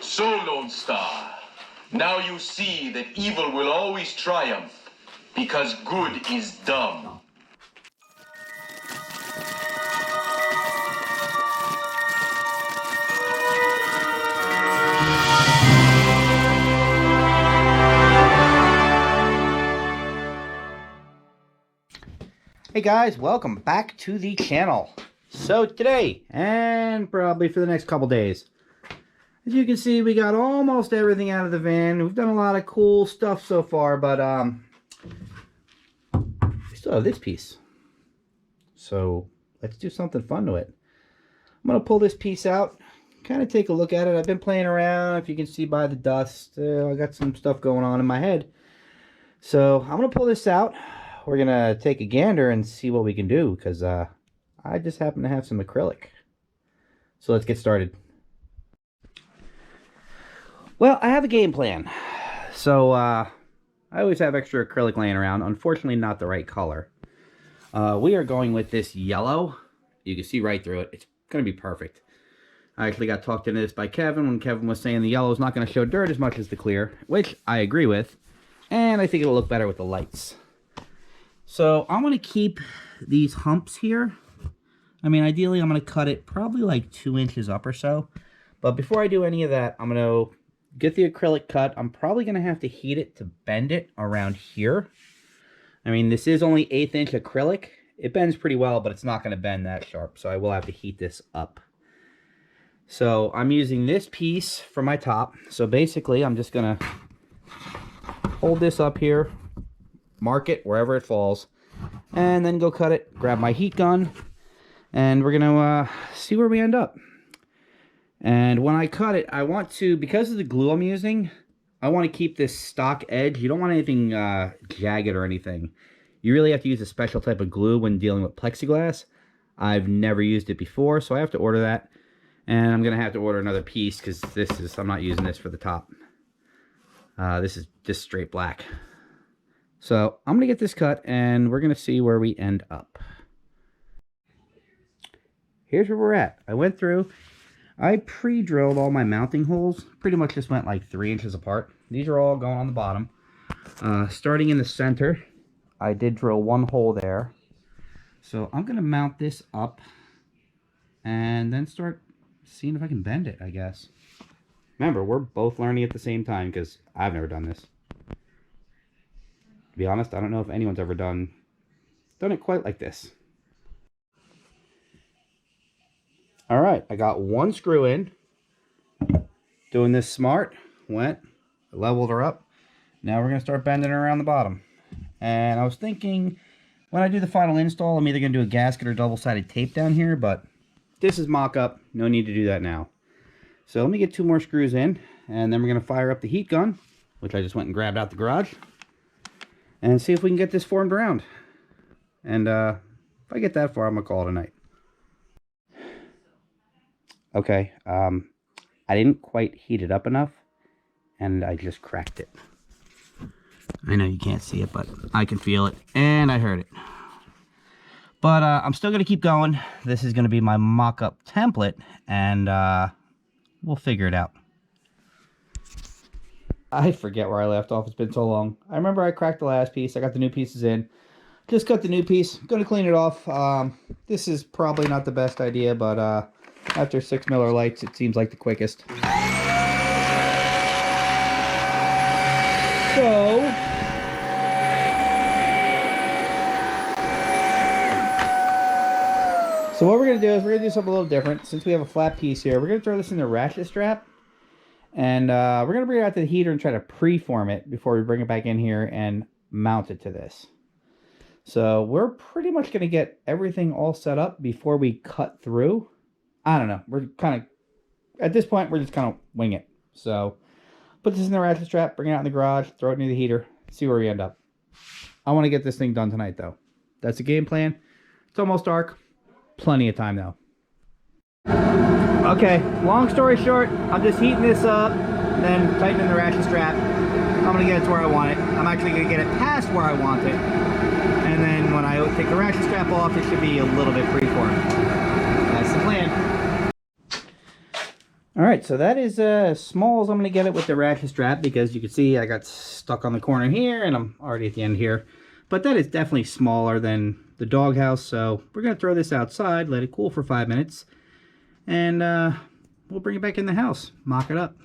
So, Lone Star, now you see that evil will always triumph, because good is dumb. Hey guys, welcome back to the channel. So today, and probably for the next couple days, as you can see, we got almost everything out of the van. We've done a lot of cool stuff so far, but we still have this piece. So let's do something fun to it. I'm going to pull this piece out, kind of take a look at it. I've been playing around, if you can see by the dust. I got some stuff going on in my head. So I'm going to pull this out. We're going to take a gander and see what we can do, because I just happen to have some acrylic. So let's get started. Well, I have a game plan. So I always have extra acrylic laying around. Unfortunately, not the right color. We are going with this yellow. You can see right through it. It's going to be perfect. I actually got talked into this by Kevin when Kevin was saying the yellow is not going to show dirt as much as the clear, which I agree with. And I think it'll look better with the lights. So I'm going to keep these humps here. I mean, ideally, I'm going to cut it probably like 2 inches up or so. But before I do any of that, I'm going to get the acrylic cut. I'm probably going to have to heat it to bend it around here. I mean, this is only 1/8 inch acrylic. It bends pretty well, but it's not going to bend that sharp. So I will have to heat this up. So I'm using this piece for my top. So basically, I'm just going to hold this up here, mark it wherever it falls, and then go cut it, grab my heat gun, and we're going to see where we end up. And when I cut it, I want to, because of the glue I'm using, I want to keep this stock edge. You don't want anything jagged or anything. You really have to use a special type of glue when dealing with plexiglass. I've never used it before, so I have to order that. And I'm going to have to order another piece, because I'm not using this for the top. This is just straight black. So I'm going to get this cut, and we're going to see where we end up. Here's where we're at. I went through. I pre-drilled all my mounting holes. Pretty much just went like 3 inches apart. These are all going on the bottom. Starting in the center, I did drill one hole there. So I'm going to mount this up and then start seeing if I can bend it, I guess. Remember, we're both learning at the same time, because I've never done this. To be honest, I don't know if anyone's ever done it quite like this. All right, I got one screw in. Doing this smart. Went, leveled her up. Now we're going to start bending her around the bottom. And I was thinking, when I do the final install, I'm either going to do a gasket or double-sided tape down here, but this is mock-up. No need to do that now. So let me get 2 more screws in, and then we're going to fire up the heat gun, which I just went and grabbed out the garage, and see if we can get this formed around. And if I get that far, I'm going to call it a night. Okay, I didn't quite heat it up enough, and I just cracked it. I know you can't see it, but I can feel it, and I heard it. But I'm still going to keep going. This is going to be my mock-up template, and we'll figure it out. I forget where I left off. It's been so long. I remember I cracked the last piece. I got the new pieces in. Just cut the new piece. Going to clean it off. This is probably not the best idea, but after 6 Miller Lights, it seems like the quickest. So what we're going to do is we're going to do something a little different. Since we have a flat piece here, we're going to throw this in the ratchet strap. And we're going to bring it out to the heater and try to preform it before we bring it back in here and mount it to this. So we're pretty much going to get everything all set up before we cut through. I don't know. We're kind of, at this point, we're just kind of wing it. So put this in the ratchet strap, bring it out in the garage, throw it near the heater, see where we end up. I want to get this thing done tonight, though. That's the game plan. It's almost dark. Plenty of time, though. Okay, long story short, I'm just heating this up, then tightening the ratchet strap. I'm going to get it to where I want it. I'm actually going to get it past where I want it. And then when I take the ratchet strap off, it should be a little bit freeform. That's the plan. All Alright, so that is as small as I'm going to get it with the ratchet strap, because you can see I got stuck on the corner here and I'm already at the end here. But that is definitely smaller than the Doghouse, so we're going to throw this outside, let it cool for 5 minutes, and we'll bring it back in the house, mock it up.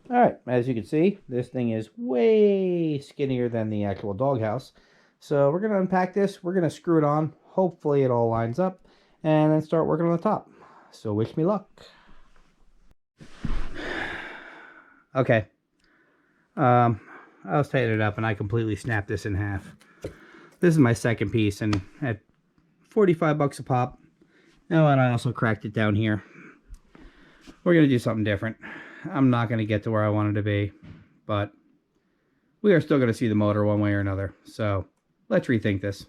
Alright, as you can see, this thing is way skinnier than the actual Doghouse. So we're going to unpack this, we're going to screw it on, hopefully it all lines up, and then start working on the top. So wish me luck. Okay. I was tightening it up and I completely snapped this in half. This is my second piece and at 45 bucks a pop. Oh, and I also cracked it down here. We're going to do something different. I'm not going to get to where I wanted to be, but we are still going to see the motor one way or another. So let's rethink this.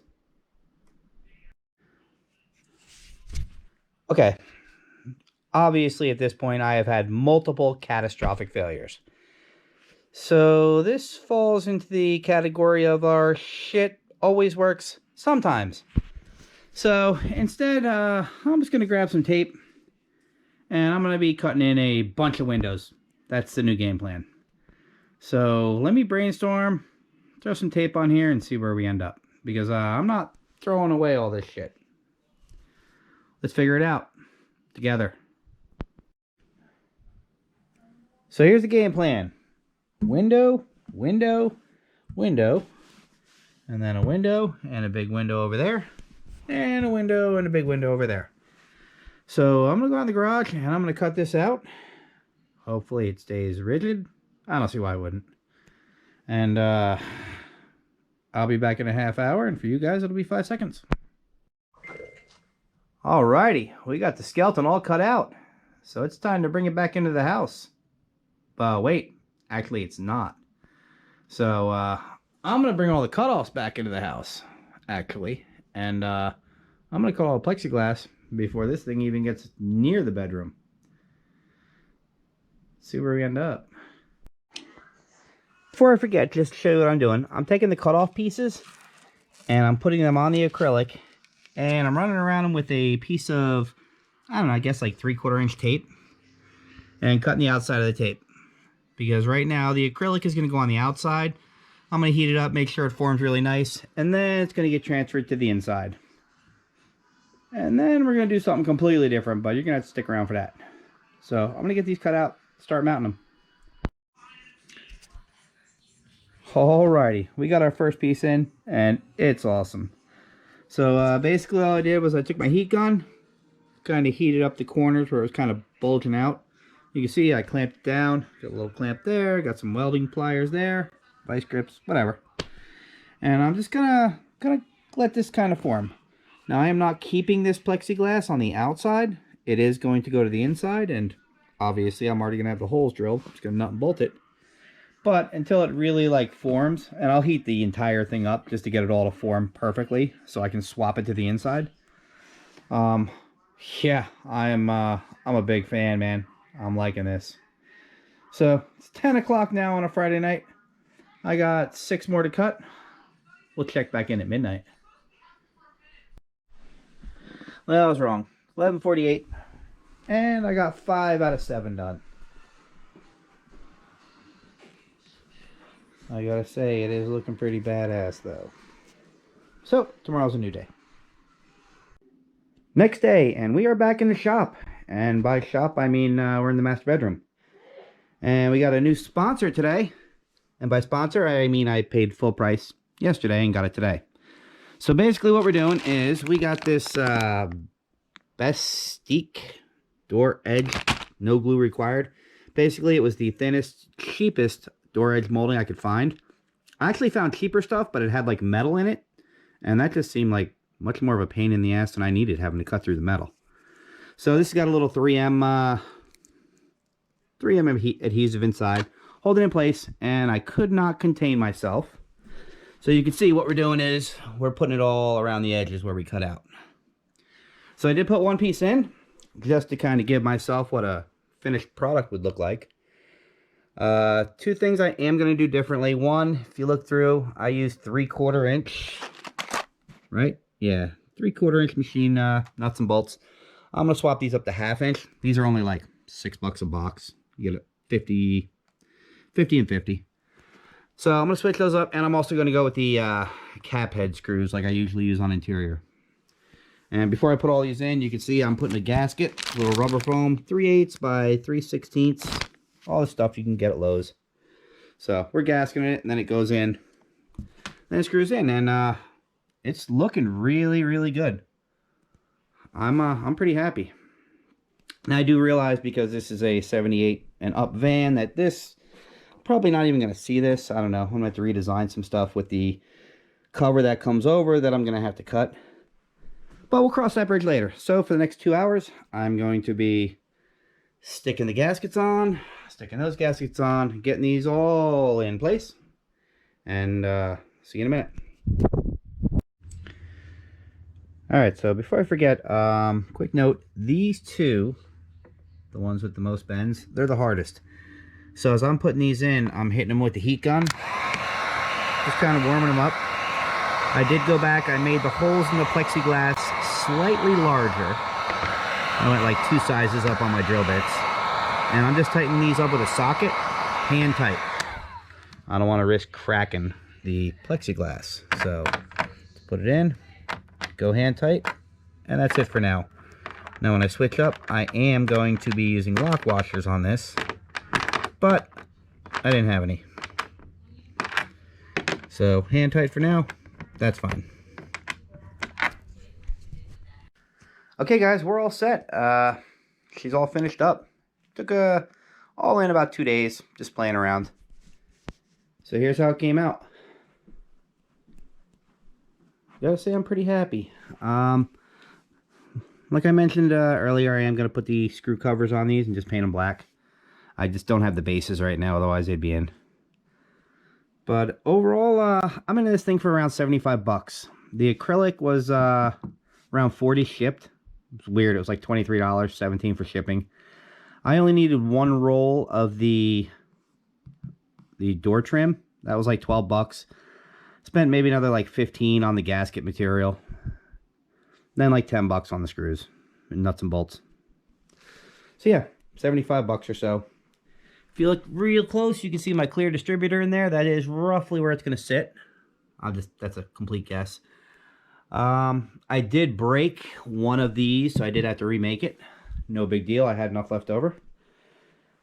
Okay. Obviously, at this point, I have had multiple catastrophic failures. So this falls into the category of our shit always works sometimes. So instead, I'm just going to grab some tape and I'm going to be cutting in a bunch of windows. That's the new game plan. So let me brainstorm, throw some tape on here and see where we end up. Because I'm not throwing away all this shit. Let's figure it out together. So here's the game plan. Window, window, window, and then a window and a big window over there, and a window and a big window over there. So I'm going to go out in the garage and I'm going to cut this out. Hopefully it stays rigid. I don't see why I wouldn't. And I'll be back in a half hour, and for you guys it'll be 5 seconds. Alrighty, we got the skeleton all cut out. So it's time to bring it back into the house. But wait, actually it's not. So I'm going to bring all the cutoffs back into the house, actually. And I'm going to cut all the plexiglass before this thing even gets near the bedroom. See where we end up. Before I forget, just to show you what I'm doing. I'm taking the cutoff pieces and I'm putting them on the acrylic. And I'm running around them with a piece of, I don't know, I guess like 3/4 inch tape. And cutting the outside of the tape. Because right now the acrylic is going to go on the outside. I'm going to heat it up, make sure it forms really nice. And then it's going to get transferred to the inside. And then we're going to do something completely different. But you're going to have to stick around for that. So I'm going to get these cut out, start mounting them. Alrighty, we got our first piece in. And it's awesome. So basically all I did was I took my heat gun. Kind of heated up the corners where it was kind of bulging out. You can see I clamped it down, got a little clamp there, got some welding pliers there, vice grips, whatever. And I'm just gonna let this kind of form. Now I am not keeping this plexiglass on the outside. It is going to go to the inside, and obviously I'm already gonna have the holes drilled. I'm just gonna nut and bolt it. But until it really like forms, and I'll heat the entire thing up just to get it all to form perfectly so I can swap it to the inside. Yeah, I'm a big fan, man. I'm liking this. So it's 10 o'clock now on a Friday night. I got 6 more to cut. We'll check back in at midnight. Well, I was wrong. 11:48, and I got 5 out of 7 done. I gotta say, it is looking pretty badass though. So tomorrow's a new day. Next day, and we are back in the shop. And by shop, I mean we're in the master bedroom. And we got a new sponsor today. And by sponsor, I mean I paid full price yesterday and got it today. So basically what we're doing is we got this Bestique door edge, no glue required. Basically, it was the thinnest, cheapest door edge molding I could find. I actually found cheaper stuff, but it had like metal in it. And that just seemed like much more of a pain in the ass than I needed, having to cut through the metal. So this has got a little 3M adhesive inside, hold it in place, and I could not contain myself. So you can see what we're doing is we're putting it all around the edges where we cut out. So I did put one piece in just to kind of give myself what a finished product would look like. 2 things I am going to do differently. One, if you look through, I used 3/4 inch, right? Yeah, 3/4 inch machine nuts and bolts. I'm going to swap these up to 1/2 inch. These are only like $6 a box. You get 50 and 50. So I'm going to switch those up, and I'm also going to go with the cap head screws like I usually use on interior. And before I put all these in, you can see I'm putting a gasket, little rubber foam, 3/8 by 3/16. All the stuff you can get at Lowe's. So we're gasketing it, and then it goes in. Then it screws in, and it's looking really, really good. I'm pretty happy. Now I do realize, because this is a 78 and up van, that this probably not even going to see this. I don't know. I'm going to have to redesign some stuff with the cover that comes over that I'm going to have to cut. But we'll cross that bridge later. So for the next 2 hours, I'm going to be sticking the gaskets on, sticking those gaskets on, getting these all in place. And see you in a minute. Alright, so before I forget, quick note, these two, the ones with the most bends, they're the hardest. So as I'm putting these in, I'm hitting them with the heat gun, just kind of warming them up. I did go back, I made the holes in the plexiglass slightly larger. I went like 2 sizes up on my drill bits. And I'm just tightening these up with a socket, hand tight. I don't want to risk cracking the plexiglass. So put it in, go hand tight, and that's it for now. Now when I switch up, I am going to be using lock washers on this, but I didn't have any. So hand tight for now, that's fine. Okay guys, we're all set. She's all finished up. Took all in about 2 days, just playing around. So here's how it came out. Gotta say I'm pretty happy. Like I mentioned earlier, I am going to put the screw covers on these and just paint them black. I just don't have the bases right now, otherwise they'd be in. But overall, I'm into this thing for around 75 bucks. The acrylic was around 40 shipped. It's weird, it was like $23, $17 for shipping. I only needed 1 roll of the door trim. That was like 12 bucks. Spent maybe another like 15 on the gasket material. Then like 10 bucks on the screws and nuts and bolts. So yeah, 75 bucks or so. If you look real close, you can see my clear distributor in there. That is roughly where it's going to sit. That's a complete guess. I did break one of these, so I did have to remake it. No big deal. I had enough left over.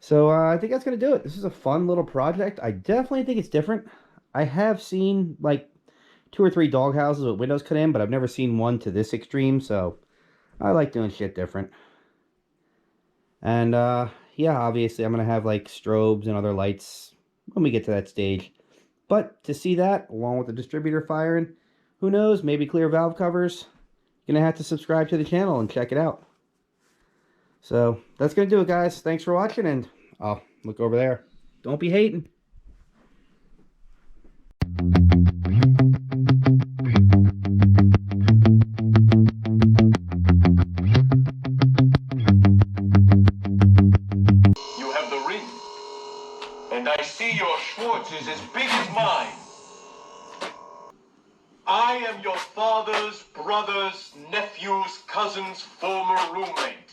So I think that's going to do it. This is a fun little project. I definitely think it's different. I have seen like 2 or 3 dog houses with windows cut in, but I've never seen one to this extreme, so I like doing shit different. And yeah, obviously I'm going to have like strobes and other lights when we get to that stage. But to see that, along with the distributor firing, who knows, maybe clear valve covers, you're going to have to subscribe to the channel and check it out. So that's going to do it, guys. Thanks for watching, and oh, look over there. Don't be hating. You have the ring, and I see your Schwartz is as big as mine. I am your father's brother's nephew's cousin's former roommate.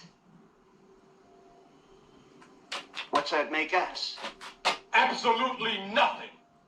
What's that make us? Absolutely nothing.